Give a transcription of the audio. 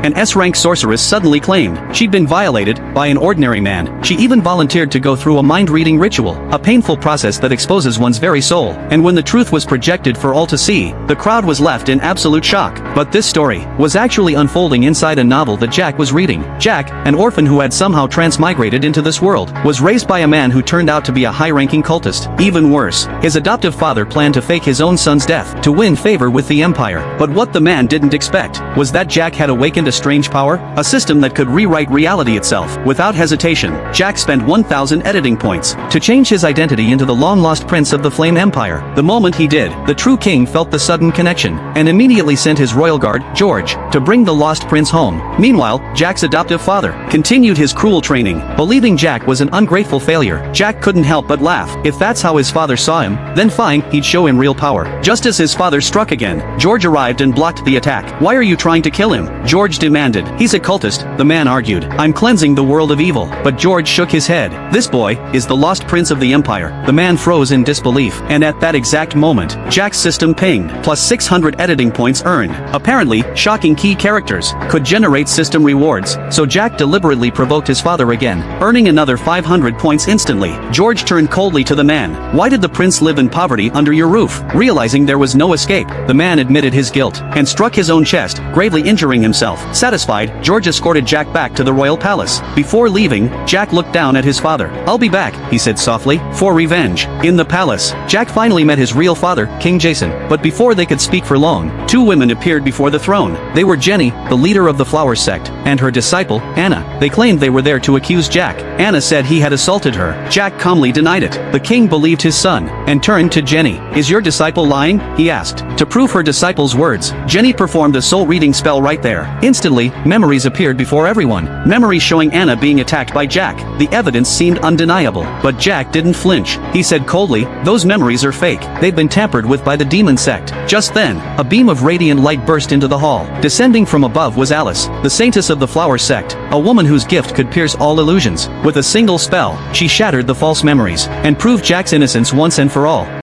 an S-rank sorceress suddenly claimed she'd been violated by an ordinary man. She even volunteered to go through a mind-reading ritual, a painful process that exposes one's very soul. And when the truth was projected for all to see, the crowd was left in absolute shock. But this story was actually unfolding inside a novel that Jack was reading. Jack, an orphan who had somehow transmigrated into this world, was raised by a man who turned out to be a high-ranking cultist. Even worse, his adoptive father planned to fake his own son's death to win favor with the Empire. But what the man didn't expect was that Jack had awakened a strange power, a system that could rewrite reality itself. Without hesitation, Jack spent 1,000 editing points to change his identity into the long-lost prince of the Flame Empire. The moment he did, the true king felt the sudden connection, and immediately sent his royal guard, George, to bring the lost prince home. Meanwhile, Jack's adoptive father continued his cruel training. Believing Jack was an ungrateful failure, Jack couldn't help but laugh. If that's how his father saw him, then fine, he'd show him real power. Just as his father struck again, George arrived and blocked the attack. "Why are you trying to kill him?" George demanded. "He's a cultist," the man argued. "I'm cleansing the world of evil." But George shook his head. "This boy is the lost prince of the Empire." The man froze in disbelief, and at that exact moment, Jack's system pinged, plus 600 editing points earned. Apparently, shocking key characters could generate system rewards, so Jack deliberately provoked his father again, earning another 500 points instantly. George turned coldly to the man. "Why did the prince live in poverty under your roof?" Realizing there was no escape, the man admitted his guilt, and struck his own chest, gravely injuring himself. Satisfied, George escorted Jack back to the royal palace. Before leaving, Jack looked down at his father. "I'll be back," he said softly, "for revenge." In the palace, Jack finally met his real father, King Jason. But before they could speak for long, two women appeared before the throne. They were Jenny, the leader of the Flower Sect, and her disciple, Anna. They claimed they were there to accuse Jack. Anna said he had assaulted her. Jack calmly denied it. The king believed his son, and turned to Jenny. "Is your disciple lying?" he asked. To prove her disciple's words, Jenny performed a soul-reading spell right there. Instantly, memories appeared before everyone. Memories showing Anna being attacked by Jack. The evidence seemed undeniable. But Jack didn't flinch. He said coldly, "Those memories are fake. They've been tampered with by the demon sect." Just then, a beam of radiant light burst into the hall. Descending from above was Alice, the saintess of the Flower Sect, a woman whose gift could pierce all illusions. With a single spell, she shattered the false memories, and proved Jack's innocence once and for all.